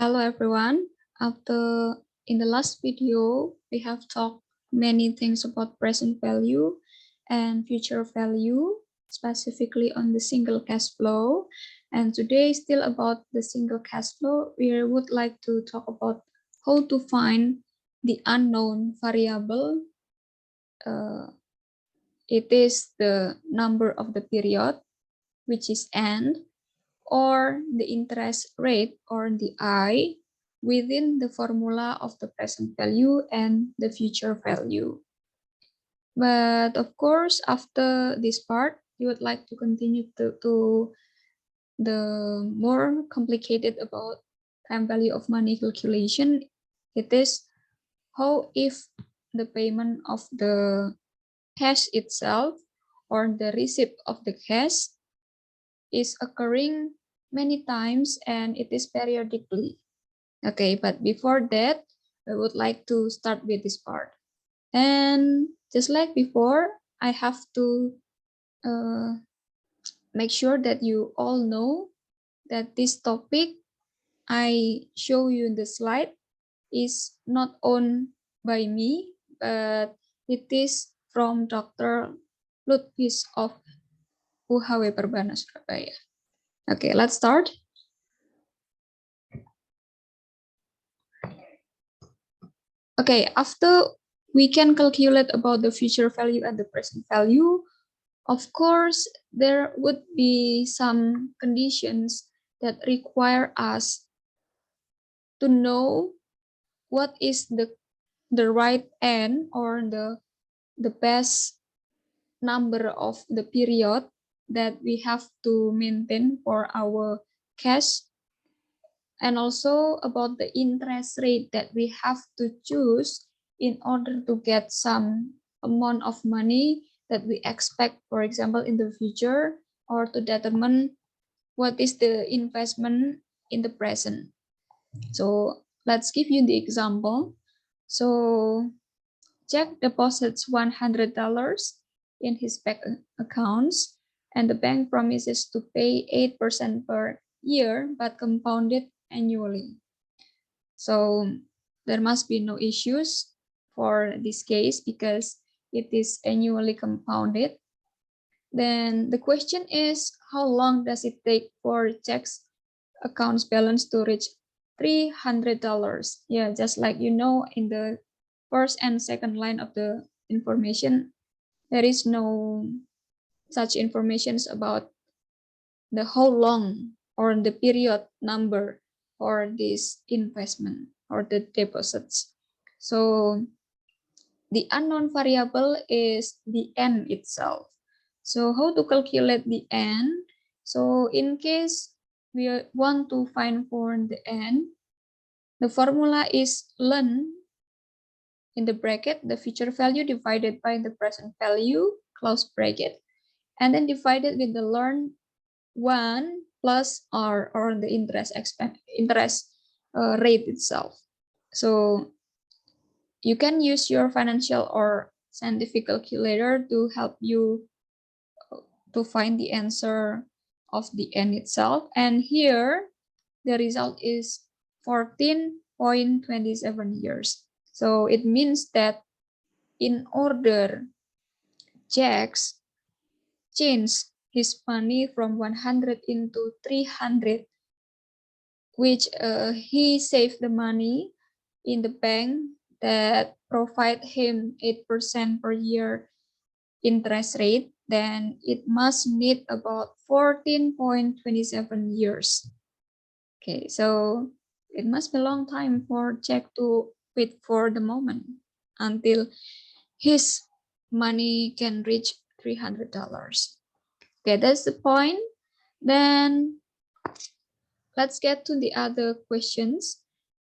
Hello everyone. In the last video, we have talked many things about present value and future value, specifically on the single cash flow. And today, still about the single cash flow, we would like to talk about how to find the unknown variable. It is the number of the period, which is N, or the interest rate, or the I, within the formula of the present value and the future value. But of course, after this part, you would like to continue to the more complicated about time value of money calculation. It is how if the payment of the cash itself or the receipt of the cash is occurring many times and it is periodically. Okay, but before that, I would like to start with this part. And just like before, I have to make sure that you all know that this topic I show you in the slide is not owned by me, but it is from Dr. Lutfis of UHW Perbana Surabaya. Okay, let's start. Okay, after we can calculate about the future value and the present value, of course, there would be some conditions that require us to know what is the right end or the best number of the period that we have to maintain for our cash, and also about the interest rate that we have to choose in order to get some amount of money that we expect, for example, in the future, or to determine what is the investment in the present. So let's give you the example. So Jack deposits $100 in his bank accounts, and the bank promises to pay 8% per year, but compounded annually. So there must be no issues for this case because it is annually compounded. Then the question is, how long does it take for Jack's account's balance to reach $300? Yeah, just like you know, in the first and second line of the information, there is no such informations about the how long or the period number for this investment or the deposits. So the unknown variable is the N itself. So how to calculate the N? So in case we want to find for the N, the formula is ln in the bracket, the future value divided by the present value, close bracket, and then divided with the learn 1 plus R, or the interest rate itself. So you can use your financial or scientific calculator to help you to find the answer of the N itself. And here, the result is 14.27 years. So it means that in order Jack's change his money from 100 into 300, which he saved the money in the bank that provide him 8% per year interest rate, then it must need about 14.27 years. Okay, so it must be a long time for Jack to wait for the moment until his money can reach $300. Okay, that's the point. Then let's get to the other questions.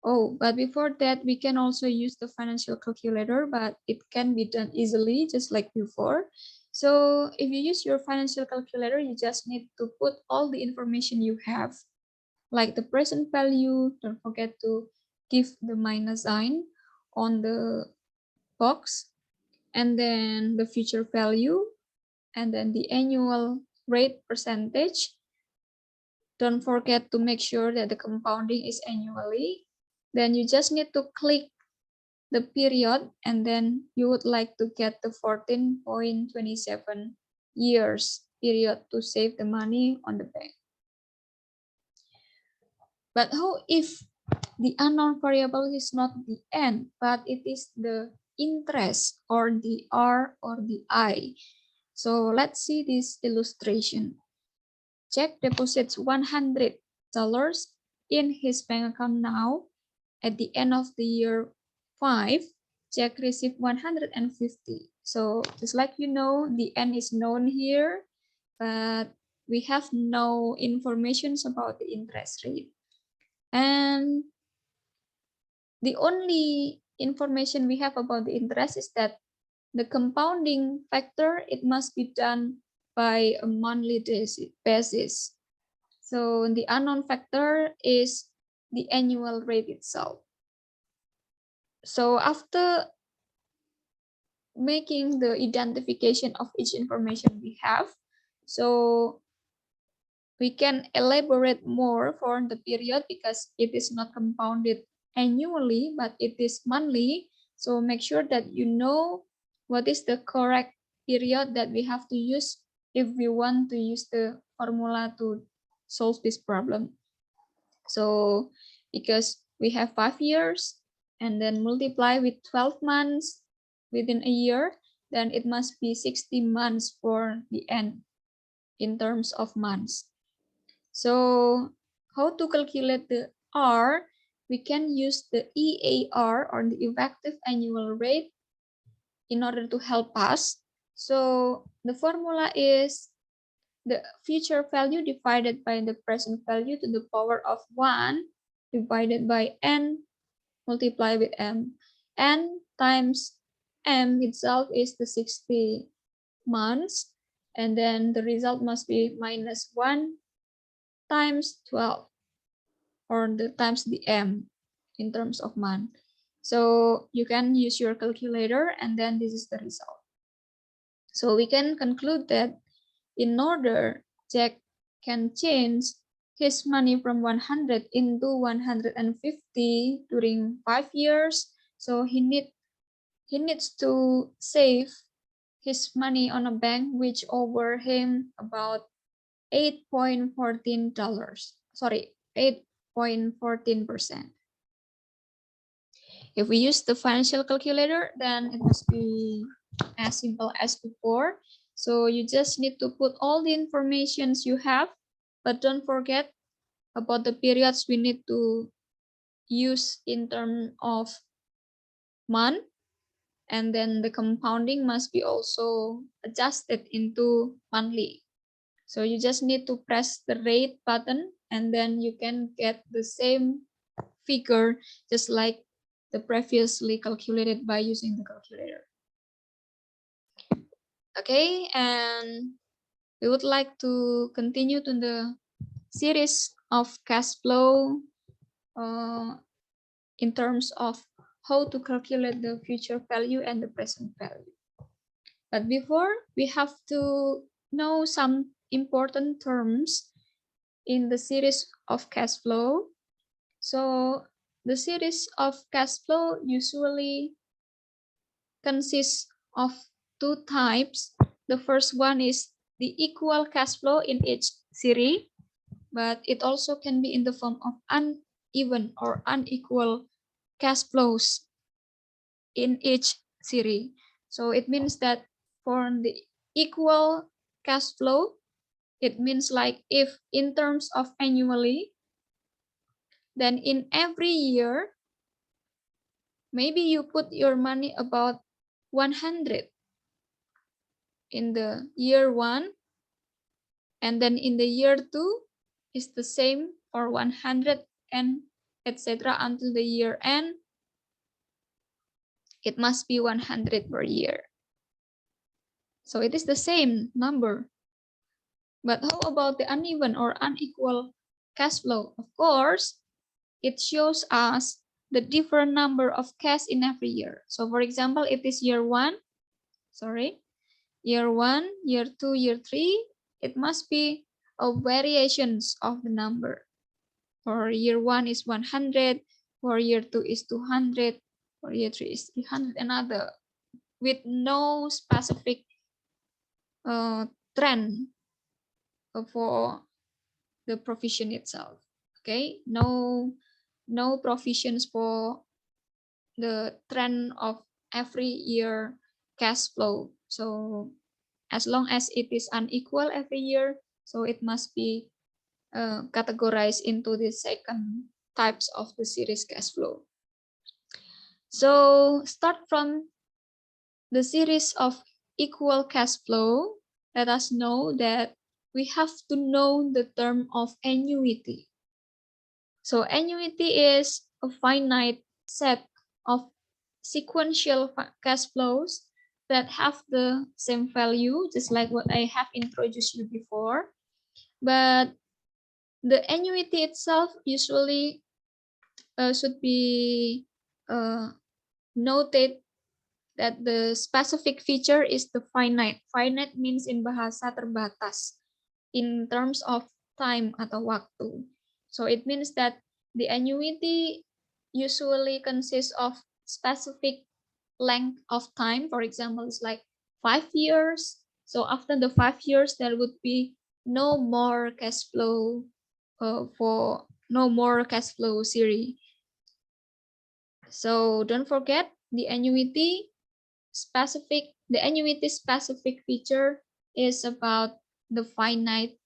Oh, but before that, we can also use the financial calculator, but it can be done easily, just like before. So if you use your financial calculator, you just need to put all the information you have, like the present value. Don't forget to give the minus sign on the box, and then the future value, and then the annual rate percentage, Don't forget to make sure that the compounding is annually. Then you just need to click the period, and then you would like to get the 14.27 years period to save the money on the bank. But how if the unknown variable is not the N, but it is the interest or the R or the I? So let's see this illustration. Jack deposits $100 in his bank account now. At the end of the year 5, Jack received 150. So just like you know, the N is known here, but we have no information about the interest rate. And the only information we have about the interest is that the compounding factor, it must be done by a monthly basis. So the unknown factor is the annual rate itself. So after making the identification of each information we have, so we can elaborate more for the period because it is not compounded annually, but it is monthly. So make sure that you know what is the correct period that we have to use if we want to use the formula to solve this problem. So because we have 5 years and then multiply with 12 months within a year, then it must be 60 months for the end in terms of months. So how to calculate the R? We can use the EAR, or the effective annual rate, in order to help us. So the formula is the future value divided by the present value to the power of 1 divided by N multiplied with M. N times M itself is the 60 months, and then the result must be minus 1 times 12, or the times the M in terms of month. So you can use your calculator, and then this is the result. So we can conclude that in order Jack can change his money from 100 into 150 during 5 years, so he needs to save his money on a bank which over him about $8.14. Sorry, 8.14%. If we use the financial calculator, then it must be as simple as before. So you just need to put all the informations you have, but don't forget about the periods we need to use in terms of month, and then the compounding must be also adjusted into monthly. So you just need to press the rate button, and then you can get the same figure just like the previously calculated by using the calculator. Okay, and we would like to continue to the series of cash flow in terms of how to calculate the future value and the present value. But before, we have to know some important terms in the series of cash flow. So the series of cash flow usually consists of 2 types. The first one is the equal cash flow in each series, but it also can be in the form of uneven or unequal cash flows in each series. So it means that for the equal cash flow, it means like if in terms of annually, then in every year, maybe you put your money about 100 in the year 1, and then in the year 2 is the same for 100 and etc. until the year end. It must be 100 per year. So it is the same number. But how about the uneven or unequal cash flow? Of course, it shows us the different number of cash in every year. So for example, it is year 1, year 1, year 2, year 3, it must be variations of the number. For year 1 is 100, for year 2 is 200, for year 3 is 300, another, with no specific trend for the provision itself. Okay, no provisions for the trend of every year cash flow. So as long as it is unequal every year, so it must be categorized into the second types of the series cash flow. So start from the series of equal cash flow. Let us know that we have to know the term of annuity. So annuity is a finite set of sequential cash flows that have the same value, just like what I have introduced you before. But the annuity itself usually should be noted that the specific feature is the finite. Finite means in bahasa terbatas in terms of time atau waktu. So it means that the annuity usually consists of specific length of time. For example, it's like 5 years. So after the 5 years, there would be no more cash flow series. So don't forget the annuity specific feature is about the finite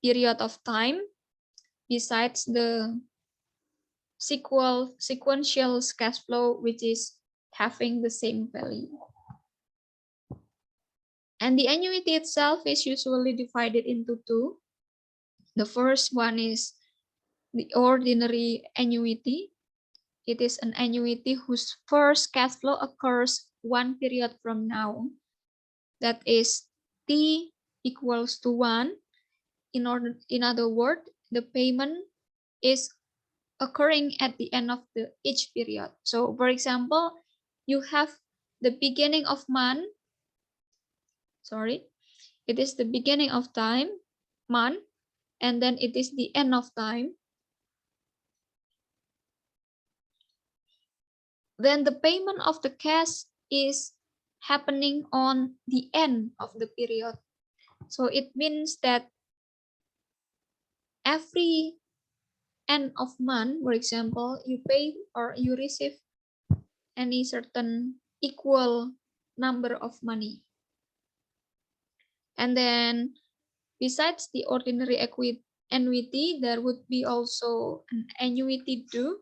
period of time besides the sequential cash flow, which is having the same value. And the annuity itself is usually divided into two. The first one is the ordinary annuity. It is an annuity whose first cash flow occurs one period from now. That is T equals to 1. In other words, the payment is occurring at the end of each period. So for example, you have the beginning of month. It is the beginning of month, and then it is the end of time. Then the payment of the cash is happening on the end of the period. So it means that every end of month, for example, you pay or you receive any certain equal number of money. And then besides the ordinary annuity, there would be also an annuity due.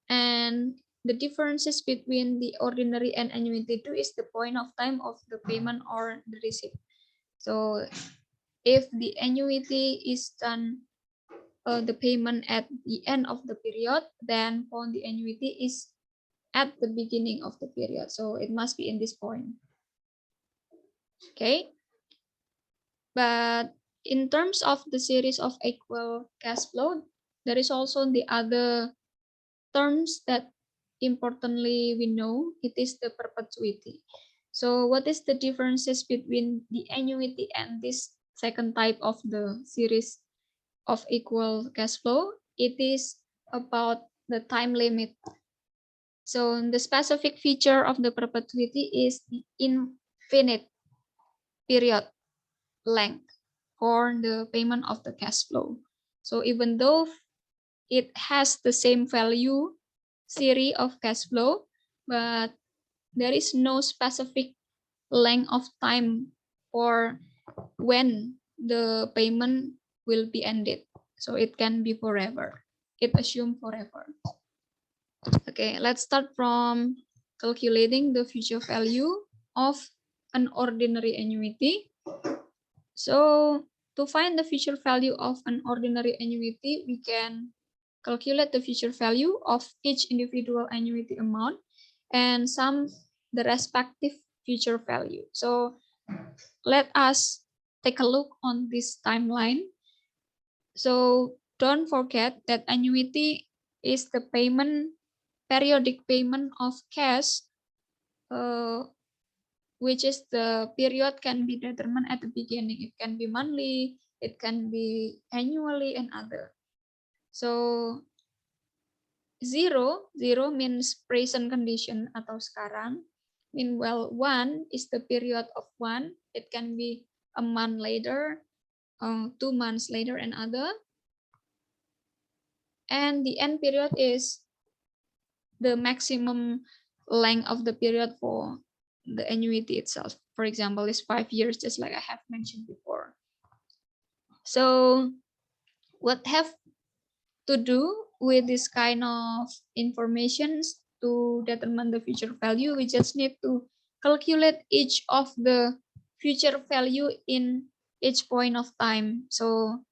And the differences between the ordinary and annuity due is the point of time of the payment or the receipt. So if the annuity is done the payment at the end of the period, then for the annuity is at the beginning of the period. So it must be in this point. Okay. But in terms of the series of equal cash flow, there is also the other terms that importantly we know. It is the perpetuity. So what is the differences between the annuity and this second type of the series of equal cash flow? It is about the time limit. So the specific feature of the perpetuity is the infinite period length for the payment of the cash flow. So even though it has the same value series of cash flow, but there is no specific length of time for when the payment will be ended. So it can be forever. It assumes forever. Okay, let's start from calculating the future value of an ordinary annuity. So to find the future value of an ordinary annuity, we can calculate the future value of each individual annuity amount and sum the respective future value. So let us take a look on this timeline. So don't forget that annuity is the periodic payment of cash which is the period can be determined at the beginning. It can be monthly, it can be annually, and other. So zero means present condition atau sekarang. Meanwhile, 1 is the period of 1. It can be a month later, 2 months later, and other. And the end period is the maximum length of the period for the annuity itself. For example, is 5 years, just like I have mentioned before. So what have to do with this kind of informations to determine the future value? We just need to calculate each of the future value in each point of time. So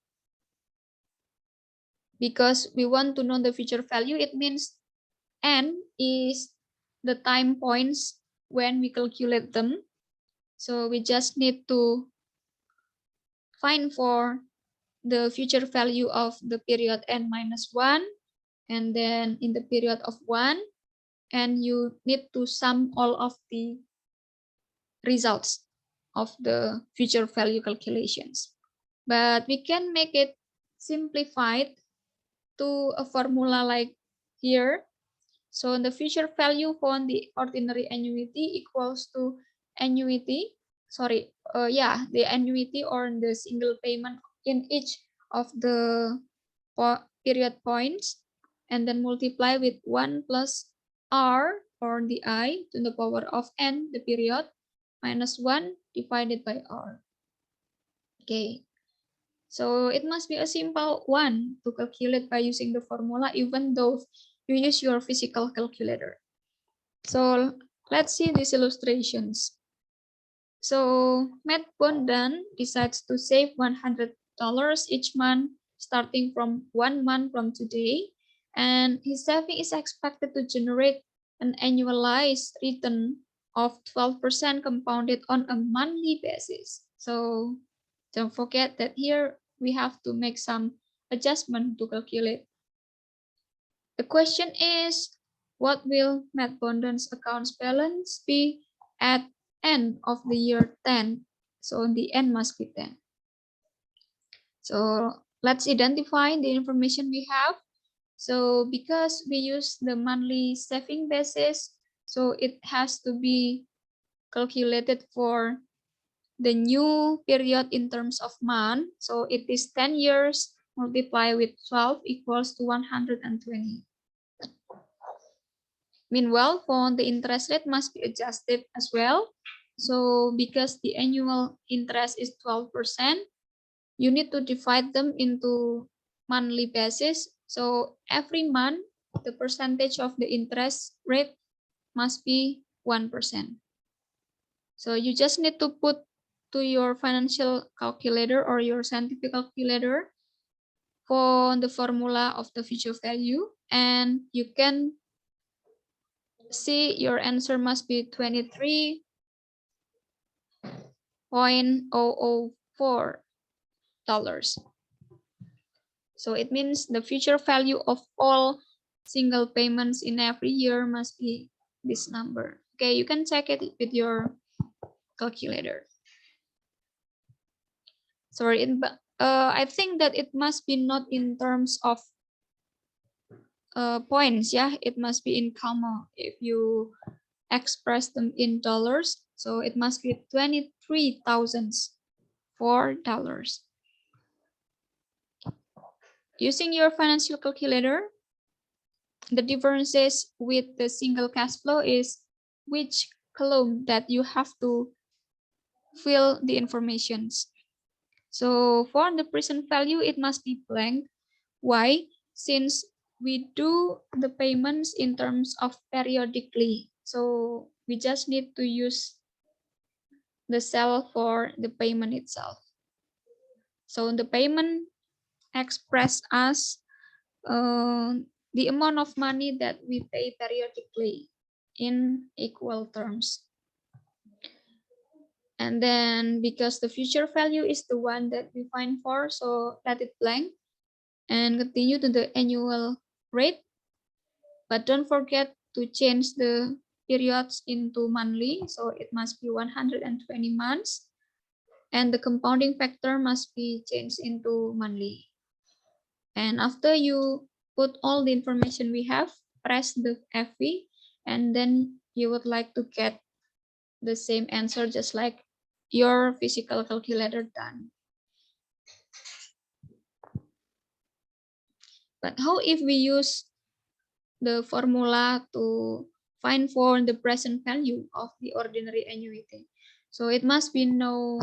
because we want to know the future value, it means n is the time points when we calculate them. So we just need to find for the future value of the period n minus 1, and then in the period of 1, and you need to sum all of the results of the future value calculations. But we can make it simplified to a formula like here. So the future value for the ordinary annuity equals to annuity, the annuity or the single payment in each of the period points, and then multiply with 1 plus r or the I to the power of n, the period, minus 1 divided by r. Okay, so it must be a simple one to calculate by using the formula, even though you use your physical calculator. So let's see these illustrations. So Matt Bondan decides to save $100 each month starting from 1 month from today, and his saving is expected to generate an annualized return of 12% compounded on a monthly basis. So don't forget that here we have to make some adjustment to calculate. The question is, what will Matt Bondan's accounts balance be at end of the year 10? So the end must be 10. So let's identify the information we have. So because we use the monthly saving basis, so it has to be calculated for the new period in terms of month. So it is 10 years multiplied with 12 equals to 120. Meanwhile, for the interest rate must be adjusted as well. So because the annual interest is 12%, you need to divide them into monthly basis. So every month, the percentage of the interest rate must be 1%. So you just need to put to your financial calculator or your scientific calculator for the formula of the future value, and you can see your answer must be $23.004. So it means the future value of all single payments in every year must be this number. Okay, you can check it with your calculator. Sorry, I think that it must be not in terms of points. Yeah, it must be in comma if you express them in dollars. So it must be $23,004. Using your financial calculator, the differences with the single cash flow is which column that you have to fill the informations. So for the present value, it must be blank. Why? Since we do the payments in terms of periodically. So we just need to use the cell for the payment itself. So the payment express as the amount of money that we pay periodically in equal terms. And then because the future value is the one that we find for, so let it blank and continue to the annual rate. But don't forget to change the periods into monthly, so it must be 120 months, and the compounding factor must be changed into monthly. And after you put all the information we have, press the FV, and then you would like to get the same answer just like your physical calculator done. But how if we use the formula to find for the present value of the ordinary annuity? So it must be no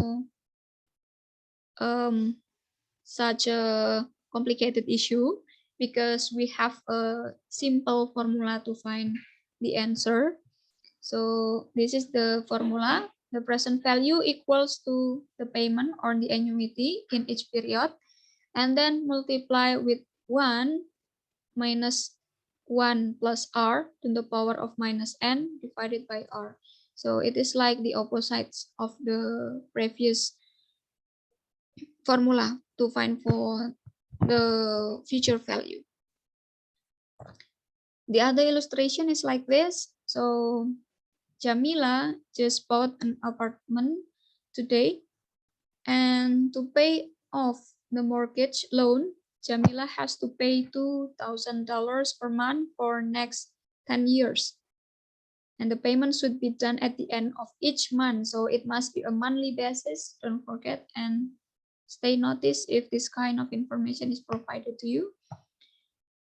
such a complicated issue, because we have a simple formula to find the answer. So this is the formula. The present value equals to the payment or the annuity in each period, and then multiply with 1 minus 1 plus r to the power of minus n divided by r. So it is like the opposites of the previous formula to find for the future value. The other illustration is like this. So Jamila just bought an apartment today, and to pay off the mortgage loan, Jamila has to pay $2,000 per month for next 10 years. And the payment should be done at the end of each month. So it must be a monthly basis. Don't forget and stay notice if this kind of information is provided to you.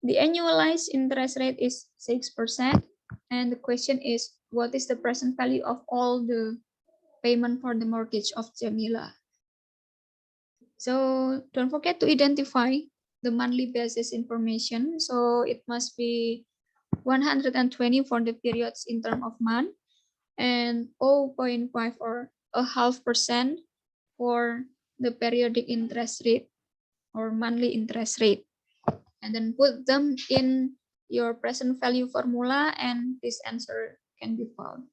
The annualized interest rate is 6%. And the question is, what is the present value of all the payment for the mortgage of Jamila? So don't forget to identify the monthly basis information. So it must be 120 for the periods in term of month, and 0.5 or a half percent for the periodic interest rate or monthly interest rate. And then put them in your present value formula, and this answer can be found.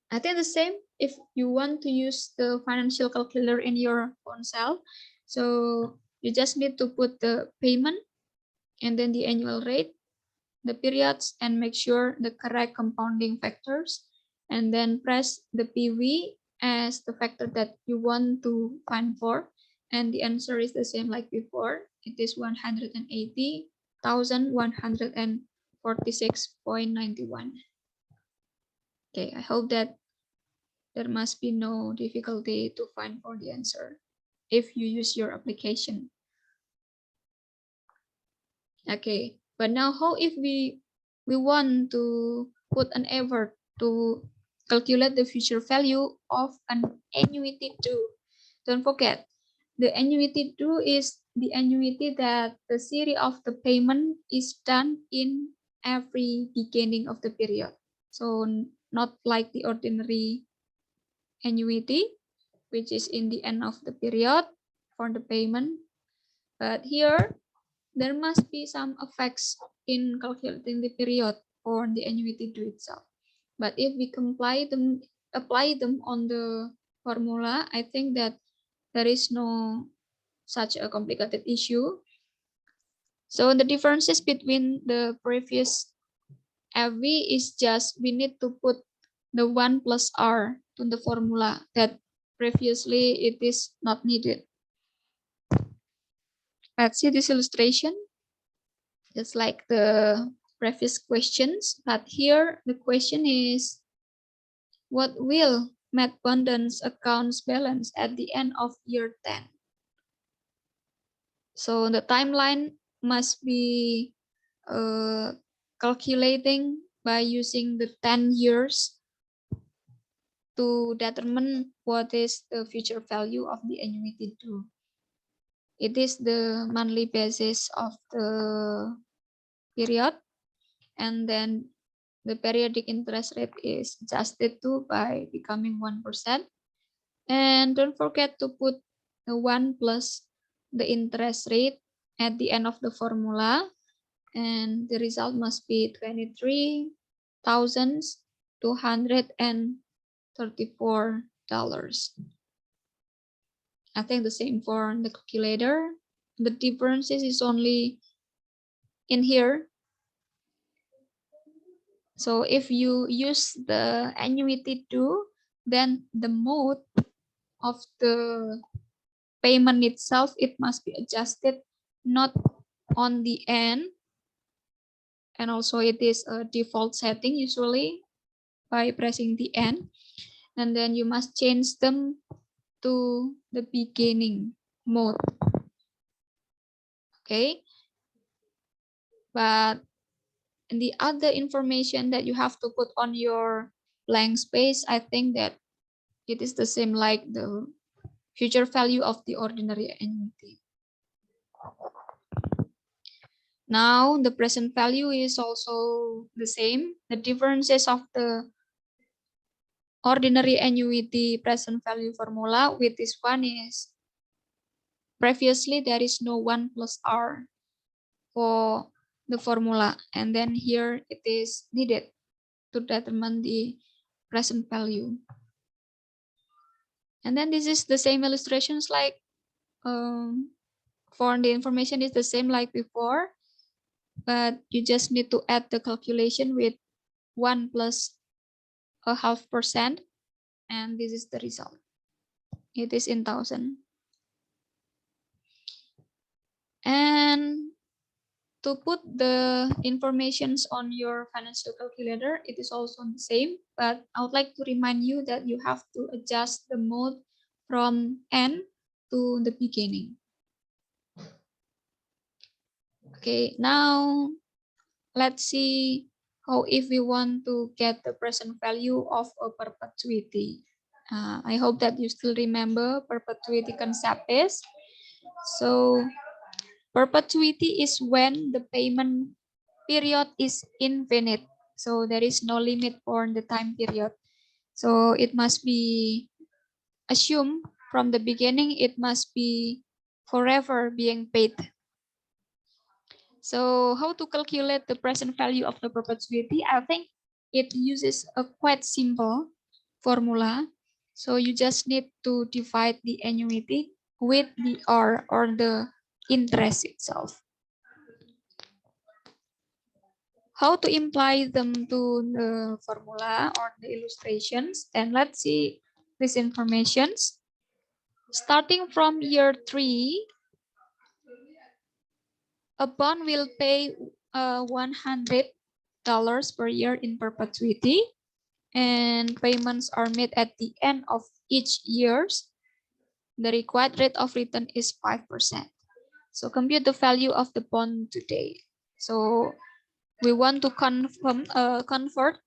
I think the same if you want to use the financial calculator in your own cell. So you just need to put the payment and then the annual rate, the periods, and make sure the correct compounding factors, and then press the PV as the factor that you want to find for, and the answer is the same like before. It is 180,146.91. Okay, I hope that there must be no difficulty to find for the answer if you use your application. Okay, but now how if we want to put an effort to calculate the future value of an annuity due? Don't forget, the annuity due is the annuity that the series of the payment is done in every beginning of the period. So not like the ordinary annuity, which is in the end of the period for the payment. But here, there must be some effects in calculating the period or the annuity due itself. But if we apply them on the formula, I think that there is no such a complicated issue. So the differences between the previous FV is just we need to put the 1 plus R to the formula that previously it is not needed. Let's see this illustration. Just like the previous questions, but here the question is, what will Matt Bunden's accounts balance at the end of year 10? So the timeline must be calculating by using the 10 years to determine what is the future value of the annuity due. It is the monthly basis of the period, and then the periodic interest rate is adjusted to by becoming 1%. And don't forget to put the 1 plus the interest rate at the end of the formula, and the result must be $23,234. I think the same for the calculator. The difference is only in here. So if you use the annuity too, then the mode of the payment itself, it must be adjusted not on the end, and also it is a default setting usually by pressing the end, and then you must change them to the beginning mode. Okay, but the other information that you have to put on your blank space, I think that it is the same like the future value of the ordinary annuity. Now the present value is also the same. The differences of the ordinary annuity present value formula with this one is previously there is no 1 plus R for the formula, and then here it is needed to determine the present value. And then this is the same illustrations like for the information is the same like before, but you just need to add the calculation with 1 plus a half%, and this is the result. It is in 1000. And to put the informations on your financial calculator, it is also the same, but I would like to remind you that you have to adjust the mode from end to the beginning. Okay, now let's see how if we want to get the present value of a perpetuity. I hope that you still remember perpetuity concept is. So perpetuity is when the payment period is infinite. So there is no limit for the time period. So it must be assumed from the beginning, it must be forever being paid. So how to calculate the present value of the perpetuity? I think it uses a quite simple formula. So you just need to divide the annuity with the R, or the interest itself. How to imply them to the formula or the illustrations? And let's see these informations. Starting from year 3, a bond will pay $100 per year in perpetuity, and payments are made at the end of each year. The required rate of return is 5%. So compute the value of the bond today. So we want to convert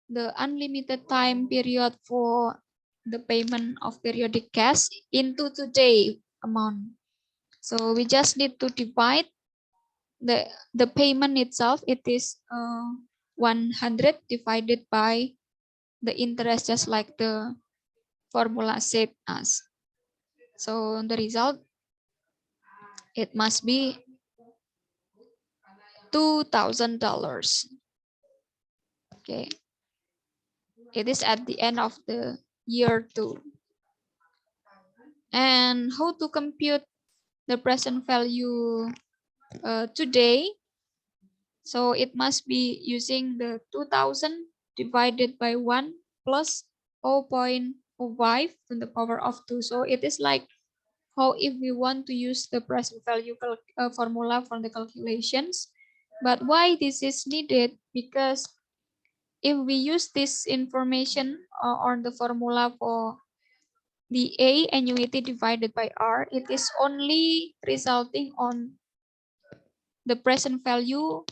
the unlimited time period for the payment of periodic cash into today amount. So we just need to divide the payment itself. It is 100 divided by the interest, just like the formula said us. So the result, it must be $2,000. Okay, it is at the end of the year 2. And how to compute the present value today? So it must be using the 2000 divided by 1 plus 0.05 to the power of 2. So it is like how if we want to use the present value formula for the calculations. But why this is needed? Because if we use this information on the formula for the A annuity divided by R, it is only resulting on the present value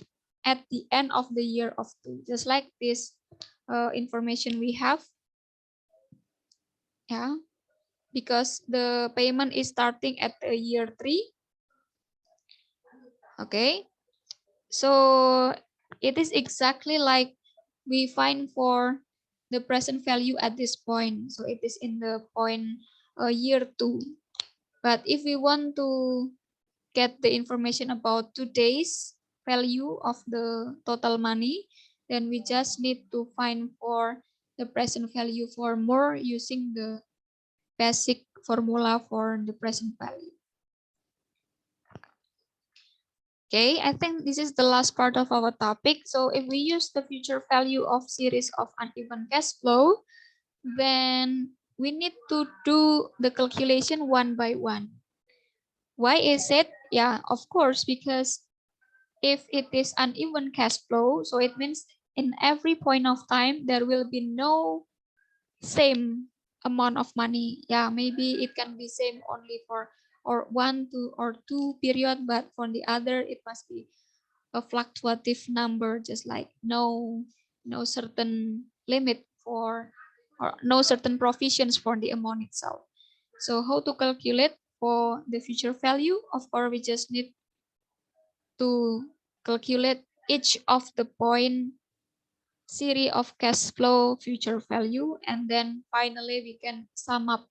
at the end of the year of 2, just like this information we have. Yeah, because the payment is starting at the year 3. Okay, so it is exactly like we find for the present value at this point. So it is in the point year 2. But if we want to get the information about today's value of the total money, then we just need to find for the present value for more using the basic formula for the present value. Okay, I think this is the last part of our topic. So if we use the future value of series of uneven cash flow, then we need to do the calculation one by one. Why is it? Yeah, of course, because if it is uneven cash flow, so it means in every point of time, there will be no same amount of money. Yeah, maybe it can be same only for or 1 or 2 period, but for the other, it must be a fluctuative number, just like no certain limit for or no certain provisions for the amount itself. So how to calculate for the future value? Of course, we just need to calculate each of the point series of cash flow future value, and then finally we can sum up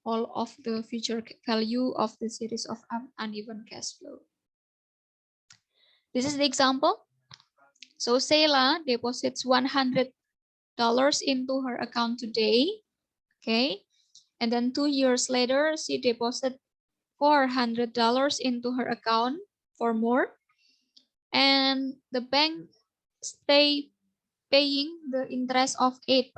all of the future value of the series of uneven cash flow. This is the example. So Sela deposits $100 into her account today, okay? And then 2 years later, she deposited $400 into her account for more. And the bank stay paying the interest of 8%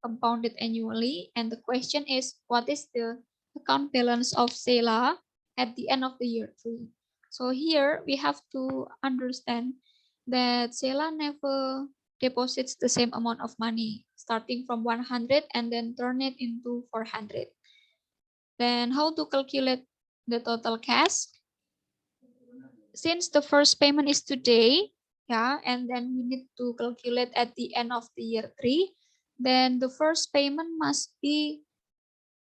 compounded annually. And the question is, what is the account balance of Sela at the end of the year 3? So here we have to understand that Sela never deposits the same amount of money, starting from 100 and then turn it into 400. Then how to calculate the total cash? Since the first payment is today, yeah, and then we need to calculate at the end of the year 3, then the first payment must be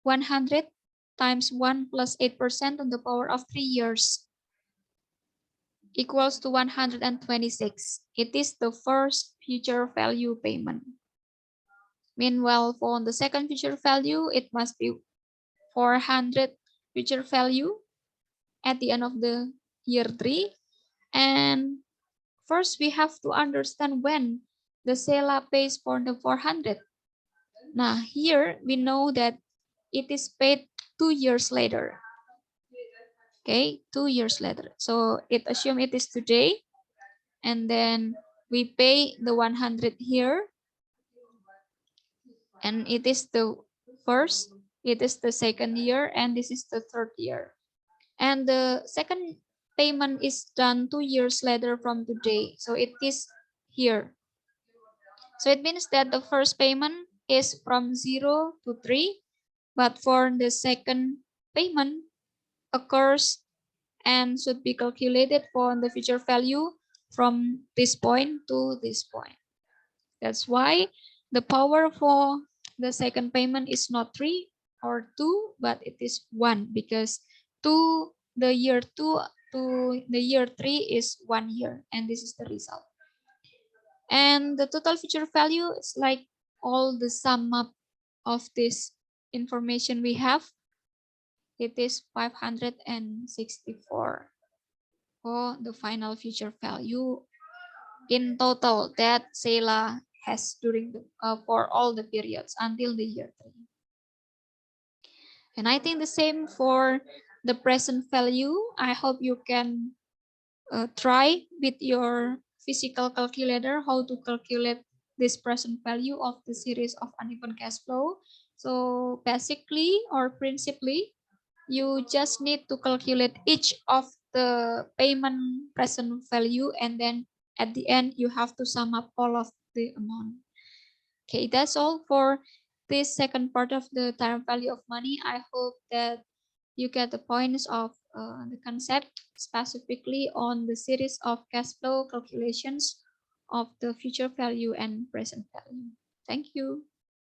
100 times 1 plus 8% on the power of 3 years equals to 126. It is the first future value payment. Meanwhile, for the second future value, it must be 400 future value at the end of the year 3. And first, we have to understand when the Sela pays for the 400. Now, here we know that it is paid 2 years later. Okay, 2 years later. So it assume it is today, and then we pay the 100 here, and it is the first, it is the second year, and this is the third year. And the second payment is done 2 years later from today. So it is here. So it means that the first payment is from 0 to 3, but for the second payment occurs and should be calculated for the future value from this point to this point. That's why the power for the second payment is not 3 or 2, but it is 1, because the year 2 to the year 3 is 1 year, and this is the result. And the total future value is like all the sum up of this information we have. It is 564 for the final future value in total that Sela has during the for all the periods until the year 3. And I think the same for the present value. I hope you can try with your physical calculator how to calculate this present value of the series of uneven cash flow. So basically or principally, you just need to calculate each of the payment present value, and then at the end you have to sum up all of the amount. Okay, that's all for this second part of the time value of money. I hope that you get the points of the concept specifically on the series of cash flow calculations of the future value and present value. Thank you.